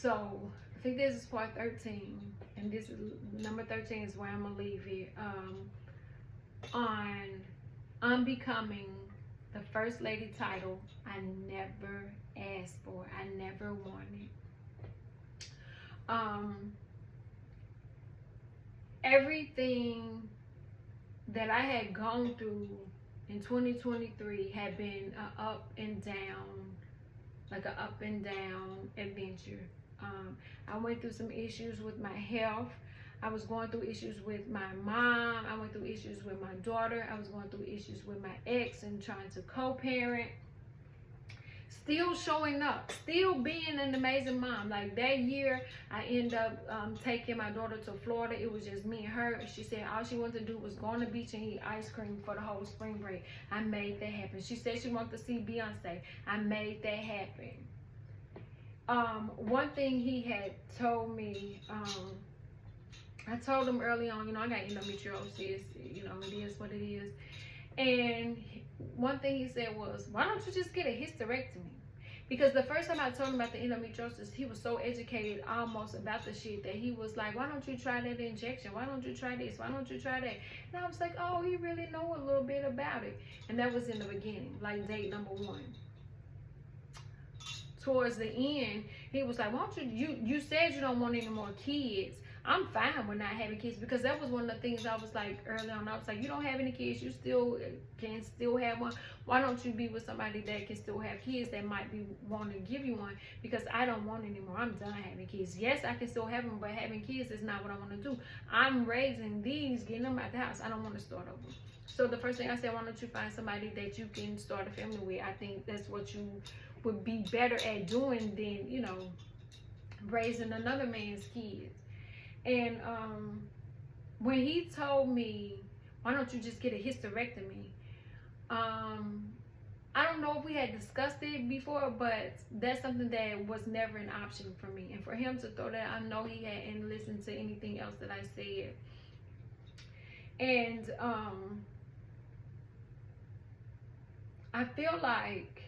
So I think this is part 13, and this is number 13 is where I'm gonna leave it. On Unbecoming, the first lady title I never asked for, I never wanted. Everything that I had gone through in 2023 had been an up and down, like an up and down adventure. I went through some issues with my health. I was going through issues with my mom. I went through issues with my daughter. I was going through issues with my ex and trying to co-parent. Still showing up, still being an amazing mom. Like that year, I ended up taking my daughter to Florida. It was just me and her. She said all she wanted to do was go on the beach and eat ice cream for the whole spring break. I made that happen. She said she wanted to see Beyonce. I made that happen. One thing he had told me, I told him early on, I got endometriosis, it is what it is. And one thing he said was, why don't you just get a hysterectomy? Because the first time I told him about the endometriosis, he was so educated almost about the shit that he was like, why don't you try that injection? Why don't you try this? Why don't you try that? And I was like, oh, he really know a little bit about it. And that was in the beginning, like date number 1. Towards the end, he was like, why don't you said you don't want any more kids. I'm fine with not having kids, because that was one of the things I was like early on. I was like, you don't have any kids, you still can have one. Why don't you be with somebody that can still have kids, that might be wanting to give you one? Because I don't want any more. I'm done having kids. Yes, I can still have them, but having kids is not what I want to do. I'm raising these, getting them out the house. I don't want to start over. So the first thing I said, why don't you find somebody that you can start a family with? I think that's what you would be better at doing than, raising another man's kids. And when he told me, why don't you just get a hysterectomy? I don't know if we had discussed it before, but that's something that was never an option for me. And for him to throw that, I know he hadn't listened to anything else that I said. And I feel like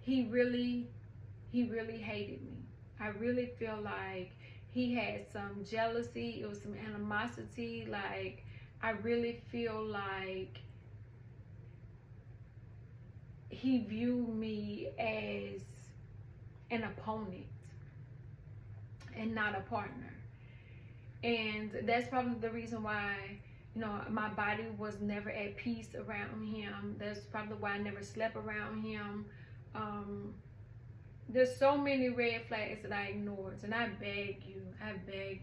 he really hated me. I really feel like he had some jealousy. It was some animosity. Like, I really feel like he viewed me as an opponent and not a partner. And that's probably the reason why, my body was never at peace around him. That's probably why I never slept around him. There's so many red flags that I ignored, and I beg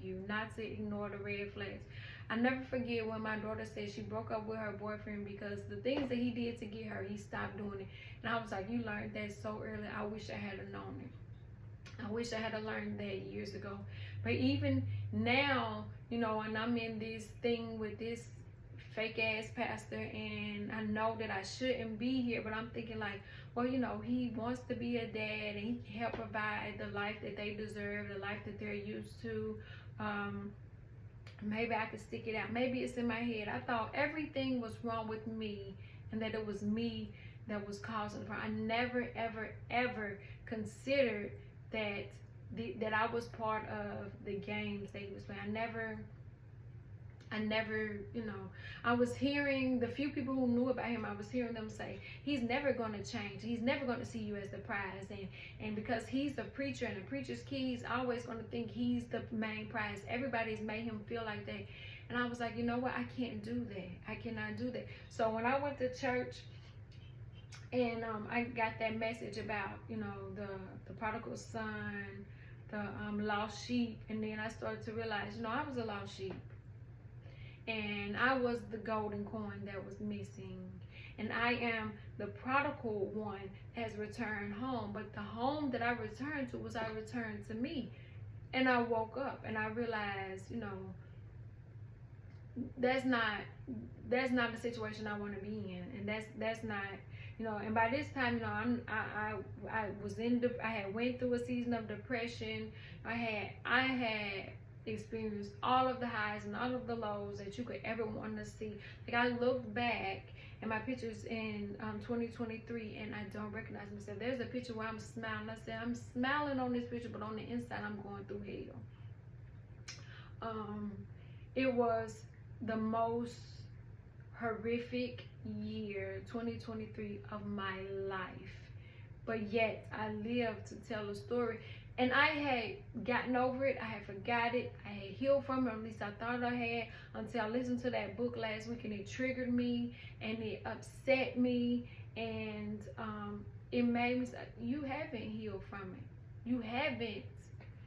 you not to ignore the red flags. I never forget when my daughter said she broke up with her boyfriend because the things that he did to get her, he stopped doing it. And I was like, you learned that so early. I wish I had known it. I wish I had learned that years ago. But even now, and I'm in this thing with this fake ass pastor, and I know that I shouldn't be here, but I'm thinking like, well, he wants to be a dad, and he can help provide the life that they deserve, the life that they're used to. Maybe I could stick it out. Maybe it's in my head. I thought everything was wrong with me, and that it was me that was causing the problem. I never, ever, ever considered that I was part of the games that he was playing. I never, I was hearing the few people who knew about him, I was hearing them say, he's never going to change. He's never going to see you as the prize. And because he's a preacher and a preacher's kid, he's always going to think he's the main prize. Everybody's made him feel like that. And I was like, you know what? I can't do that. I cannot do that. So when I went to church, and I got that message about, the prodigal son, the lost sheep. And then I started to realize, I was a lost sheep. And I was the golden coin that was missing. And I am the prodigal one has returned home. But the home that I returned to was I returned to me. And I woke up and I realized, that's not the situation I want to be in. And that's not, and by this time, I had went through a season of depression. I had experienced all of the highs and all of the lows that you could ever want to see. Like, I looked back and my picture's in 2023, and I don't recognize myself. There's a picture where I'm smiling. I said, I'm smiling on this picture, but on the inside, I'm going through hell. It was the most horrific year, 2023, of my life. But yet, I lived to tell a story. And I had gotten over it. I had forgot it. I had healed from it. At least I thought I had, until I listened to that book last week, and it triggered me and it upset me, and it made me say, you haven't healed from it. You haven't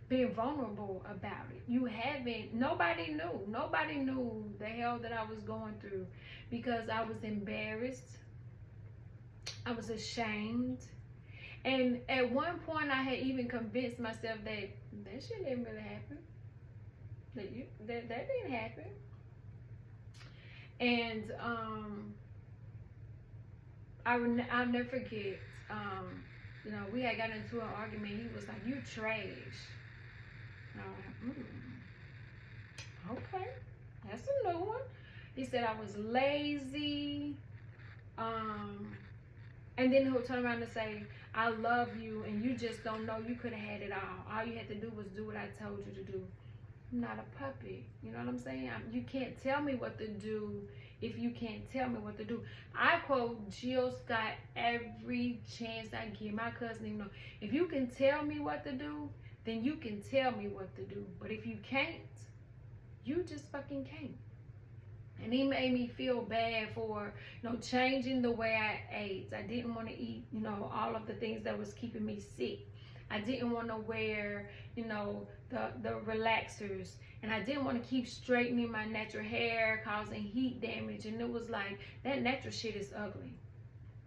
been vulnerable about it. You haven't. Nobody knew the hell that I was going through, because I was embarrassed. I was ashamed. And at one point, I had even convinced myself that shit didn't really happen. That didn't happen. And I'll never forget. You know, we had gotten into an argument. He was like, "You trash." And I was like, "Okay, that's a new one." He said I was lazy. And then he'll turn around and say, I love you, and you just don't know. You could have had it all. All you had to do was do what I told you to do. I'm not a puppet. You know what I'm saying? You can't tell me what to do if you can't tell me what to do. I quote Jill Scott every chance I get. My cousin, you know, if you can tell me what to do, then you can tell me what to do. But if you can't, you just fucking can't. And he made me feel bad for, you know, changing the way I ate. I didn't want to eat, you know, all of the things that was keeping me sick. I didn't want to wear, you know, the relaxers. And I didn't want to keep straightening my natural hair, causing heat damage. And it was like, that natural shit is ugly.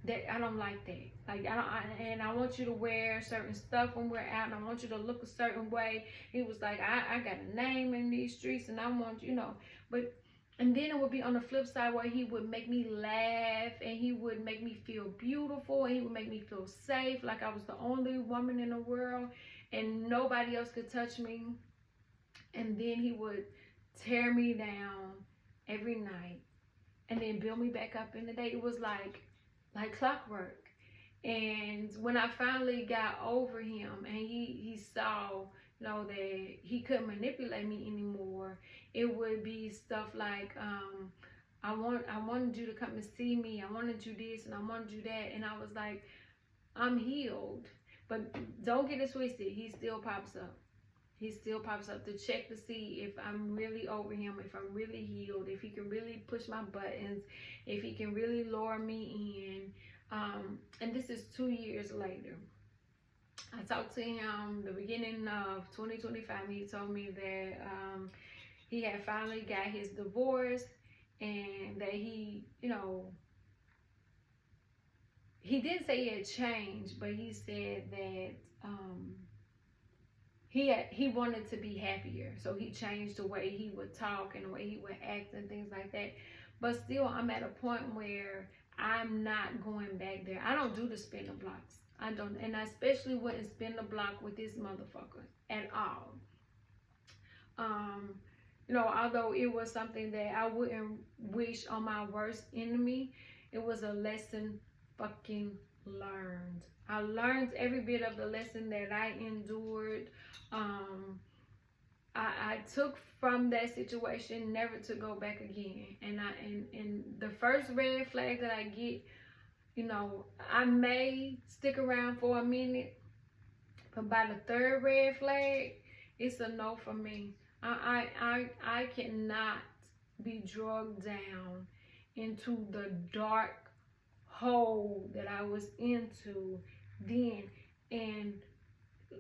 That I don't like that. Like, I want you to wear certain stuff when we're out, and I want you to look a certain way. He was like, I got a name in these streets, and I want, you know, but. And then it would be on the flip side where he would make me laugh, and he would make me feel beautiful, and he would make me feel safe, like I was the only woman in the world and nobody else could touch me. And then he would tear me down every night and then build me back up in the day. It was like clockwork. And when I finally got over him, and he saw, you know, that he couldn't manipulate me anymore, it would be stuff like, I wanted you to come and see me. I wanted you this and I wanted you that. And I was like, I'm healed. But don't get it twisted. He still pops up. He still pops up to check to see if I'm really over him, if I'm really healed, if he can really push my buttons, if he can really lure me in. And this is 2 years later. I talked to him the beginning of 2025. He told me that he had finally got his divorce, and that he, you know, he didn't say he had changed, but he said that he wanted to be happier. So he changed the way he would talk and the way he would act and things like that. But still, I'm at a point where I'm not going back there. I don't do the spin the blocks. I don't, and I especially wouldn't spin the block with this motherfucker at all. You know, although it was something that I wouldn't wish on my worst enemy, it was a lesson fucking learned. I learned every bit of the lesson that I endured. I took from that situation never to go back again. And the first red flag that I get, you know, I may stick around for a minute, but by the third red flag, it's a no for me. I cannot be drugged down into the dark hole that I was into then. And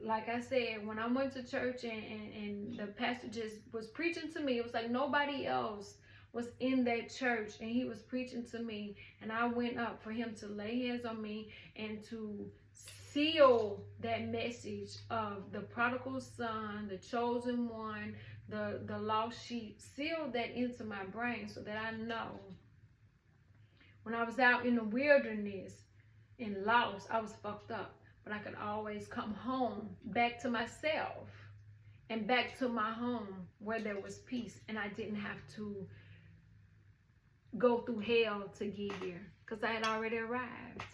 like I said, when I went to church and the pastor just was preaching to me, it was like nobody else was in that church, and he was preaching to me, and I went up for him to lay hands on me and to seal that message of the prodigal son, the chosen one, the lost sheep. Seal that into my brain so that I know when I was out in the wilderness and lost, I was fucked up, but I could always come home back to myself and back to my home where there was peace, and I didn't have to go through hell to get here. because I had already arrived.